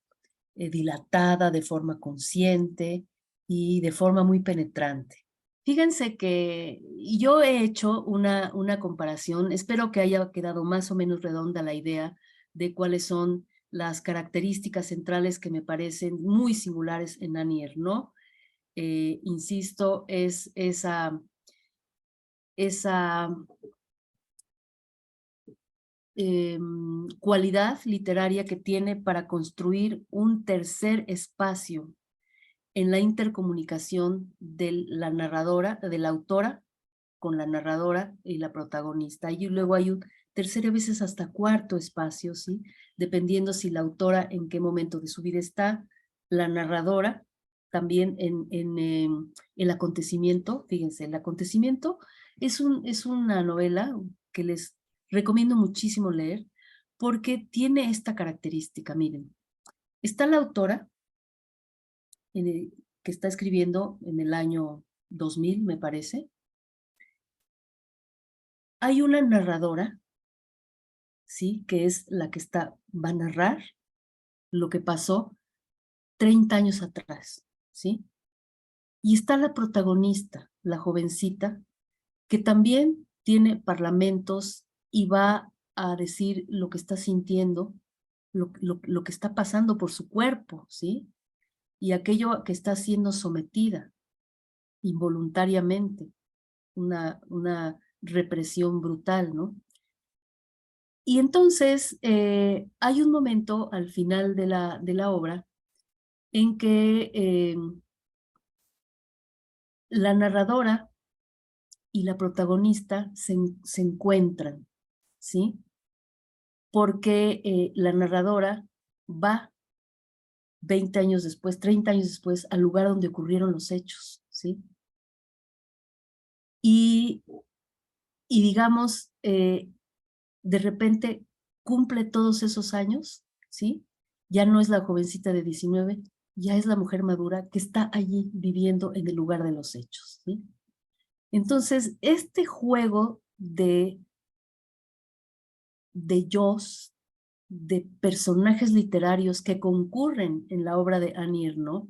dilatada, de forma consciente y de forma muy penetrante. Fíjense que yo he hecho una comparación, espero que haya quedado más o menos redonda la idea de cuáles son las características centrales que me parecen muy singulares en Annie Ernaux. Insisto, es esa cualidad literaria que tiene para construir un tercer espacio en la intercomunicación de la narradora, de la autora, con la narradora y la protagonista. Y luego hay un tercer, a veces hasta cuarto espacio, ¿sí? Dependiendo si la autora en qué momento de su vida está, la narradora también en el acontecimiento. Fíjense, el acontecimiento es una novela que les recomiendo muchísimo leer porque tiene esta característica. Miren, está la autora que está escribiendo en el año 2000, me parece. Hay una narradora, ¿sí? Que es la que va a narrar lo que pasó 30 años atrás, ¿sí? Y está la protagonista, la jovencita, que también tiene parlamentos y va a decir lo que está sintiendo, lo que está pasando por su cuerpo, ¿sí? Y aquello que está siendo sometida involuntariamente, una represión brutal, ¿no? Y entonces hay un momento al final de la obra en que la narradora y la protagonista se encuentran, ¿sí? Porque la narradora va 20 años después, 30 años después, al lugar donde ocurrieron los hechos, ¿sí? y digamos, de repente cumple todos esos años, ¿sí? Ya no es la jovencita de 19, ya es la mujer madura que está allí viviendo en el lugar de los hechos, ¿sí? Entonces, este juego de yos, de personajes literarios que concurren en la obra de Annie Ernaux,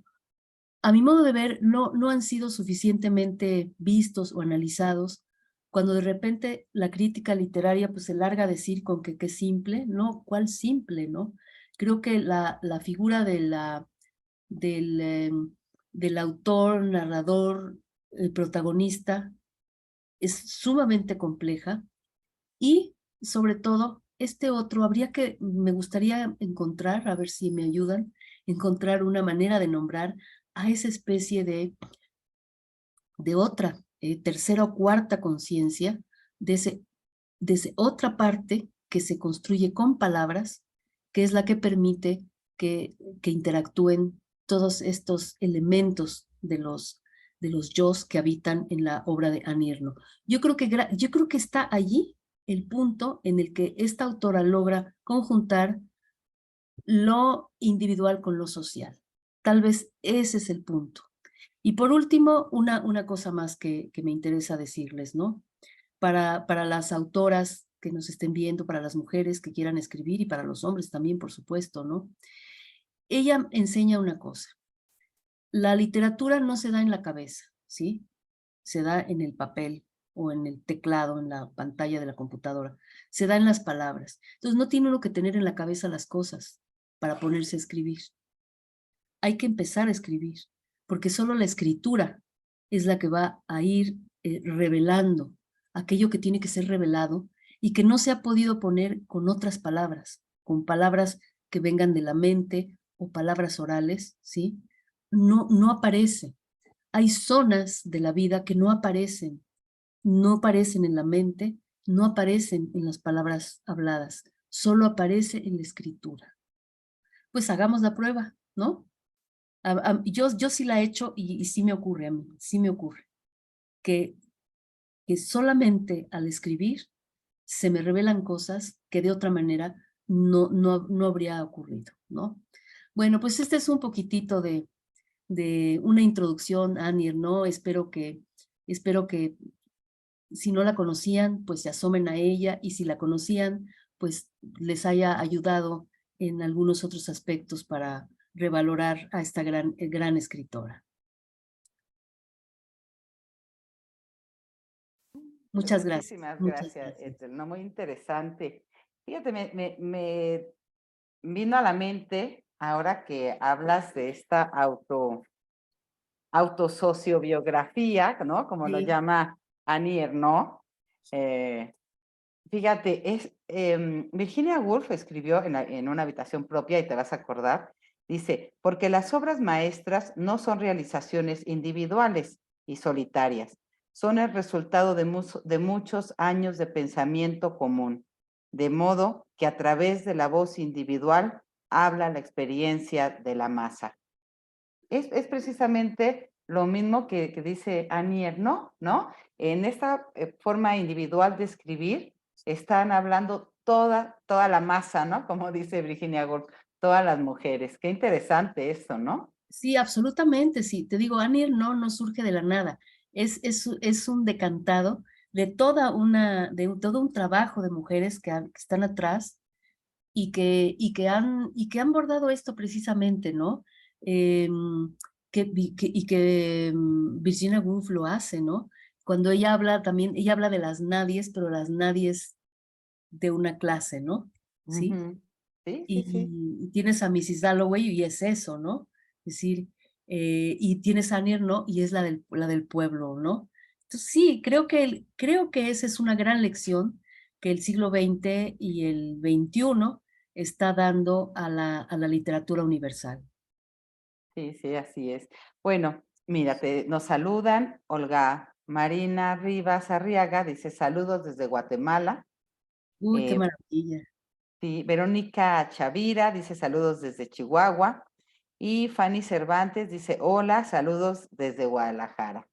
a mi modo de ver, no han sido suficientemente vistos o analizados, cuando de repente la crítica literaria pues se larga a decir con que qué simple, ¿no? ¿Cuál simple, no? Creo que la figura del autor, narrador, el protagonista, es sumamente compleja y sobre todo este otro, me gustaría encontrar, a ver si me ayudan, encontrar una manera de nombrar a esa especie de otra, tercera o cuarta conciencia, de ese otra parte que se construye con palabras, que es la que permite que interactúen todos estos elementos de los yos que habitan en la obra de Annie Ernaux. Yo creo que está allí el punto en el que esta autora logra conjuntar lo individual con lo social. Tal vez ese es el punto. Y por último, una cosa más que me interesa decirles, ¿no? Para las autoras que nos estén viendo, para las mujeres que quieran escribir y para los hombres también, por supuesto, ¿no? Ella enseña una cosa. La literatura no se da en la cabeza, ¿sí? Se da en el papel o en el teclado, en la pantalla de la computadora. Se da en las palabras. Entonces no tiene uno que tener en la cabeza las cosas para ponerse a escribir. Hay que empezar a escribir, porque solo la escritura es la que va a ir revelando aquello que tiene que ser revelado y que no se ha podido poner con otras palabras, con palabras que vengan de la mente o palabras orales, ¿sí? No aparece. Hay zonas de la vida que no aparecen en la mente, no aparecen en las palabras habladas, solo aparece en la escritura. Pues hagamos la prueba, ¿no? Yo sí la he hecho y sí me ocurre a mí, sí me ocurre, que solamente al escribir se me revelan cosas que de otra manera no habría ocurrido, ¿no? Bueno, pues este es un poquitito de una introducción a Annie Ernaux. Espero que si no la conocían, pues se asomen a ella, y si la conocían, pues les haya ayudado en algunos otros aspectos para revalorar a esta gran escritora. Muchas gracias. Muchísimas Muchas gracias, gracias. Ethel, no, muy interesante. Fíjate, me vino a la mente ahora que hablas de esta autosociobiografía, ¿no? Como lo Sí. llama Annie Ernaux. Fíjate, Virginia Woolf escribió en una habitación propia, y te vas a acordar, dice, porque las obras maestras no son realizaciones individuales y solitarias, son el resultado de muchos años de pensamiento común, de modo que a través de la voz individual habla la experiencia de la masa. Es precisamente lo mismo que dice Annie Ernaux, ¿no? En esta forma individual de escribir, están hablando toda la masa, ¿no? Como dice Virginia Woolf, todas las mujeres. Qué interesante esto, ¿no? Sí, absolutamente, sí. Te digo, Annie Ernaux no surge de la nada. Es un decantado de todo un trabajo de mujeres que están atrás y que han bordado esto precisamente, ¿no? Virginia Woolf lo hace, ¿no? Cuando ella habla también, ella habla de las nadies, pero las nadies de una clase, ¿no? ¿Sí? Ujú. Sí, sí, sí. Y tienes a Mrs. Dalloway y es eso, ¿no? Es decir, y tienes a Annie Ernaux y es la del pueblo, ¿no? Entonces sí, creo que esa es una gran lección que el siglo XX y el XXI está dando a la literatura universal. Sí, sí, así es. Bueno, mira, nos saludan. Olga Marina Rivas Arriaga dice saludos desde Guatemala. Uy, qué maravilla. Sí, Verónica Chavira dice saludos desde Chihuahua. Y Fanny Cervantes dice hola, saludos desde Guadalajara,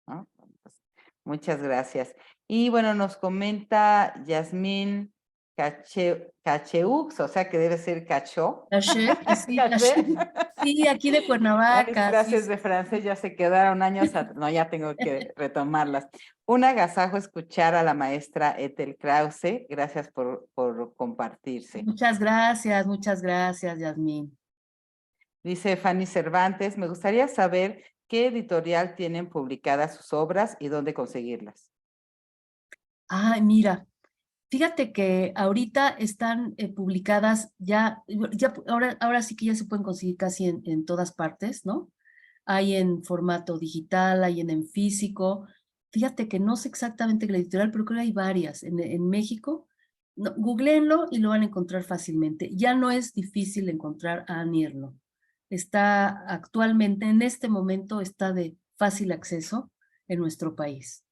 ¿no? Pues, Muchas gracias. Y bueno, nos comenta Yasmín Cacheux, o sea que debe ser cachó. Caché, sí, Caché. caché. Sí, aquí de Ya mis Cuernavaca, sí, clases de francés ya se quedaron años, no, ya tengo que retomarlas. Un agasajo escuchar a la maestra Ethel Krause. Gracias por compartirse. muchas gracias, Yasmín. Dice Fanny Cervantes, me gustaría saber qué editorial tienen publicadas sus obras y dónde conseguirlas. Ay, mira, fíjate que ahorita están publicadas ahora sí que ya se pueden conseguir casi en todas partes, ¿no? Hay en formato digital, hay en físico. Fíjate que no sé exactamente la editorial, pero creo que hay varias en México. No, googleenlo y lo van a encontrar fácilmente. Ya no es difícil encontrar a Annie Ernaux. Está actualmente, en este momento, está de fácil acceso en nuestro país.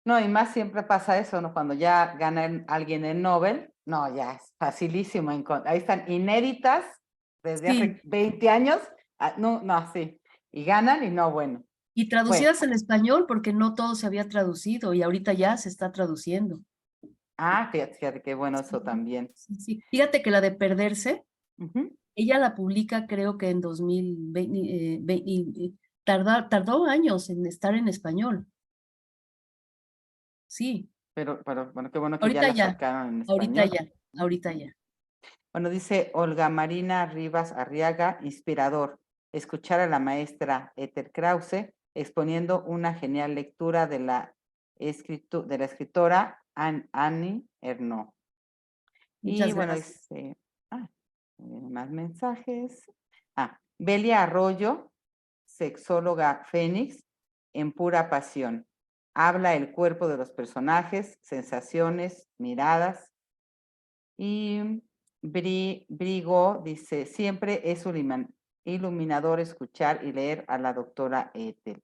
No, y más siempre pasa eso, ¿no? Cuando ya gana alguien el Nobel, no, ya es facilísimo. Ahí están inéditas desde Sí, hace 20 años. No, no, sí. Y ganan y no, bueno. y Bueno, traducidas en español porque no todo se había traducido y ahorita ya se está traduciendo. fíjate qué bueno eso Sí, también. sí, sí. Fíjate que la de Perderse, Ujú. ella la publica creo que en 2020, y tardó años en estar en español. Sí, Pero bueno, qué bueno que ya la sacaron en ahorita español. ya, ahorita ya. Bueno, dice Olga Marina Rivas Arriaga, inspirador. Escuchar a la maestra Ethel Krause exponiendo una genial lectura de la escritora Annie Ernaux. Y Muchas bueno, gracias. más mensajes. Belia Arroyo, sexóloga Fénix, en pura pasión. Habla el cuerpo de los personajes, sensaciones, miradas. Y Brigo dice, siempre es iluminador escuchar y leer a la doctora Ethel.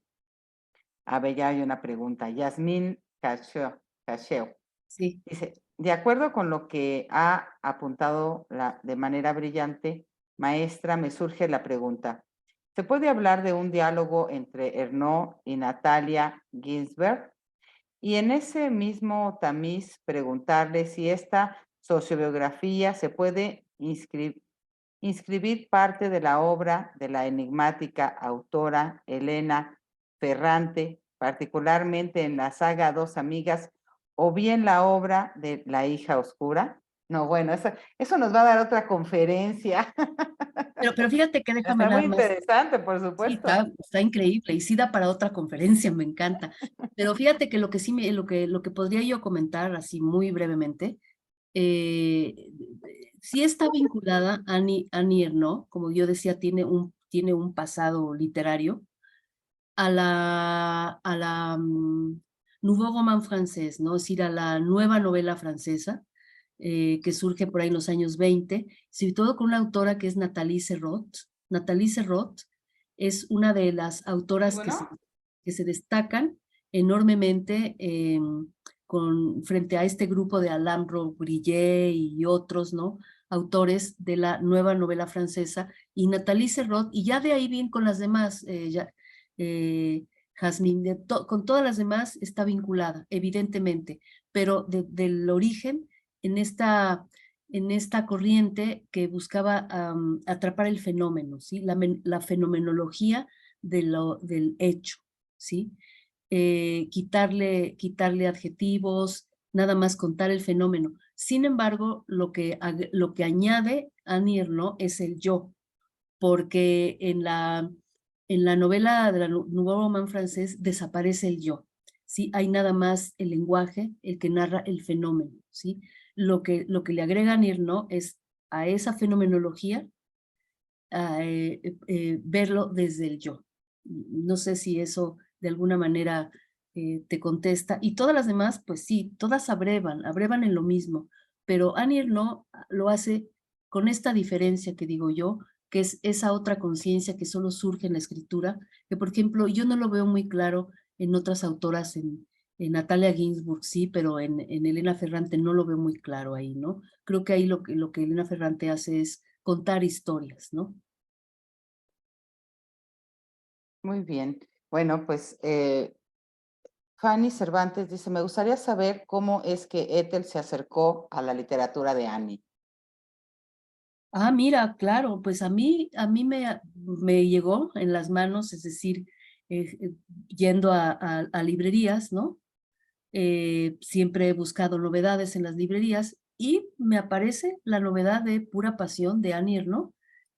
A ver, ya hay una pregunta. Yasmín Cacheo Sí. dice, de acuerdo con lo que ha apuntado de manera brillante, maestra, me surge la pregunta. ¿Se puede hablar de un diálogo entre Ernaux y Natalia Ginsberg? Y en ese mismo tamiz preguntarle si esta sociobiografía se puede inscribir parte de la obra de la enigmática autora Elena Ferrante, particularmente en la saga Dos Amigas, o bien la obra de La hija oscura. No, bueno, eso nos va a dar otra conferencia. Pero fíjate que déjame Está muy nada más. interesante, por Sí, supuesto. está increíble y sí da para otra conferencia, me encanta. Pero fíjate que lo que sí lo que podría yo comentar así muy brevemente, eh, sí está vinculada Annie Ernaux, como yo decía, tiene un pasado literario, a la Nouveau Roman francés, ¿no? Es decir, a la nueva novela francesa, que surge por ahí en los años 20, sobre todo con una autora que es Nathalie Serrault. Nathalie Serrault es una de las Y autoras bueno, que se destacan enormemente frente a este grupo de Alain Brillet y otros, ¿no? Autores de la nueva novela francesa, y Nathalie Serrault, y ya de ahí bien con las demás, Jazmín, con todas las demás está vinculada, evidentemente, pero del origen en esta corriente que buscaba atrapar el fenómeno, ¿sí? La fenomenología del hecho, ¿sí? Quitarle adjetivos, nada más contar el fenómeno. Sin embargo, lo que añade Annie Ernaux es el yo, porque en la novela de la Nouveau Roman francés desaparece el yo, ¿sí? Hay nada más el lenguaje, el que narra el fenómeno, ¿sí? Lo que le agrega Ernaux es a esa fenomenología verlo desde el yo. No sé si eso de alguna manera te contesta. Y todas las demás, pues sí, todas abrevan en lo mismo, pero Annie Ernaux lo hace con esta diferencia que digo yo, que es esa otra conciencia que solo surge en la escritura, que por ejemplo yo no lo veo muy claro en otras autoras, en Natalia Ginsburg sí, pero en Elena Ferrante no lo veo muy claro ahí, ¿no? Creo que ahí lo que Elena Ferrante hace es contar historias, ¿no? muy bien. Bueno, pues Fanny Cervantes dice, me gustaría saber cómo es que Ethel se acercó a la literatura de Annie. Ah, mira, claro, pues a mí me llegó en las manos, es decir, yendo a librerías, ¿no? Siempre he buscado novedades en las librerías y me aparece la novedad de Pura Pasión de Annie Ernaux.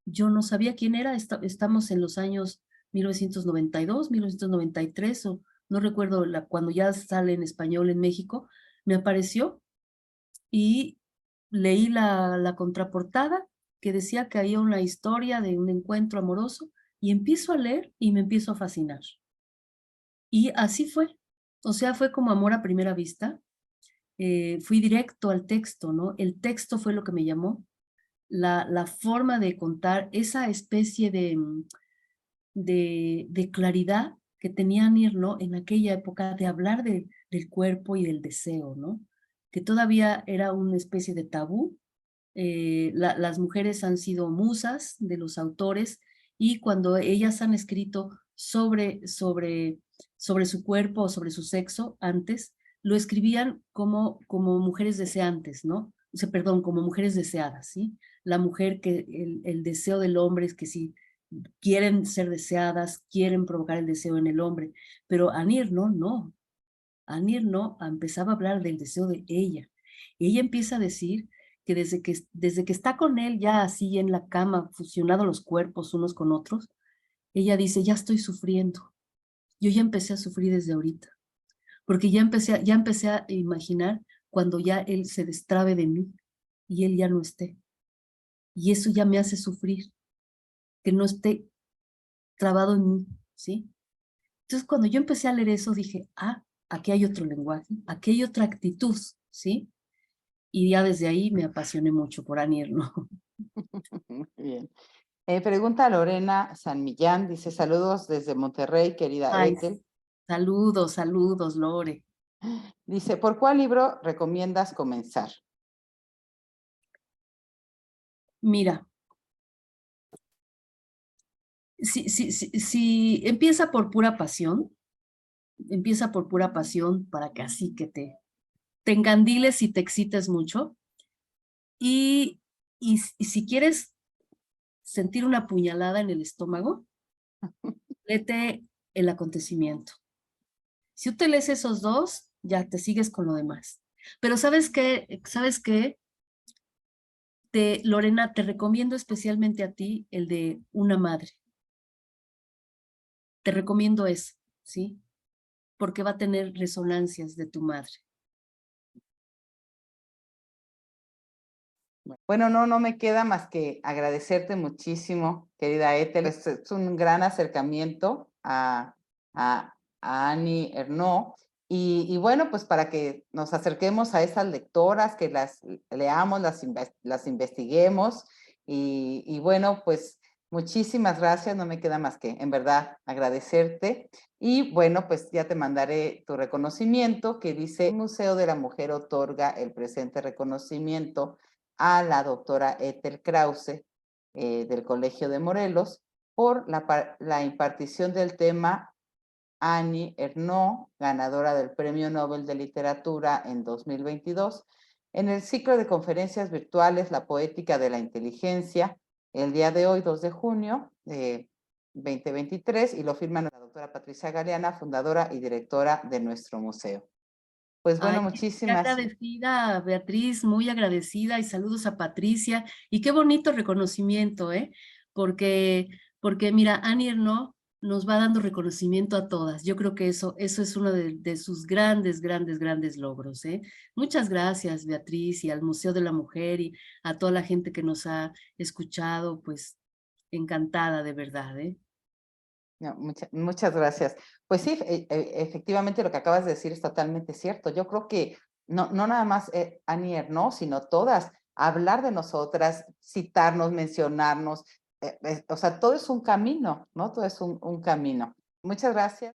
Yo no sabía quién era, estamos en los años 1992, 1993, o no recuerdo cuando ya sale en español en México, me apareció y leí la contraportada que decía que había una historia de un encuentro amoroso y empiezo a leer y me empiezo a fascinar. Y así fue, o sea, fue como amor a primera vista. Fui directo al texto, ¿no? El texto fue lo que me llamó, la forma de contar esa especie de claridad que tenía Nirno en aquella época de hablar del cuerpo y del deseo, ¿no? Que todavía era una especie de tabú. Las mujeres han sido musas de los autores y cuando ellas han escrito sobre su cuerpo o sobre su sexo antes, lo escribían como mujeres deseantes, ¿no? O sea, perdón, como mujeres deseadas, ¿sí? La mujer que el deseo del hombre es que si quieren ser deseadas, quieren provocar el deseo en el hombre, pero Anir no. Anir no empezaba a hablar del deseo de ella. Y ella empieza a decir que desde que está con él ya así en la cama, fusionados los cuerpos unos con otros, ella dice, ya estoy sufriendo. Yo ya empecé a sufrir desde ahorita, porque ya empecé a imaginar cuando ya él se destrabe de mí y él ya no esté. Y eso ya me hace sufrir, que no esté trabado en mí, ¿sí? Entonces, cuando yo empecé a leer eso, dije, ah, aquí hay otro lenguaje, aquí hay otra actitud, ¿sí? Y ya desde ahí me apasioné mucho por Annie Ernaux. Muy bien. Pregunta Lorena San Millán, dice, saludos desde Monterrey, querida Ay, Ethel. saludos, Lore. Dice, ¿por cuál libro recomiendas comenzar? Mira, si empieza por pura pasión, para que así que te engandiles y te excites mucho. Y si quieres sentir una puñalada en el estómago, léete El Acontecimiento. Si tú te lees esos dos, ya te sigues con lo demás. Pero ¿sabes qué? ¿Sabes qué? Lorena, te recomiendo especialmente a ti el de Una Madre. Te recomiendo eso, ¿sí? Porque va a tener resonancias de tu madre. Bueno, no me queda más que agradecerte muchísimo, querida Ethel. Es un gran acercamiento a Annie Ernaux. Y bueno, pues para que nos acerquemos a esas lectoras, que las leamos, las investiguemos. Y bueno, pues muchísimas gracias. No me queda más que, en verdad, agradecerte. Y bueno, pues ya te mandaré tu reconocimiento que dice: el Museo de la Mujer otorga el presente reconocimiento a la doctora Ethel Krause del Colegio de Morelos por la impartición del tema Annie Ernaux, ganadora del Premio Nobel de Literatura en 2022, en el ciclo de conferencias virtuales La Poética de la Inteligencia, el día de hoy, 2 de junio de 2023, y lo firma la doctora Patricia Galeana, fundadora y directora de nuestro museo. Pues bueno, Ay, qué muchísimas. agradecida, Beatriz, muy agradecida y saludos a Patricia. Y qué bonito reconocimiento, ¿eh? Porque mira, Annie Ernaux nos va dando reconocimiento a todas. Yo creo que eso es uno de sus grandes logros, ¿eh? Muchas gracias, Beatriz, y al Museo de la Mujer y a toda la gente que nos ha escuchado, pues encantada de verdad, ¿eh? No, muchas gracias. Pues sí, efectivamente lo que acabas de decir es totalmente cierto. Yo creo que no nada más Annie Ernaux, sino todas, hablar de nosotras, citarnos, mencionarnos, o sea, todo es un camino, ¿no? Todo es un camino. Muchas gracias.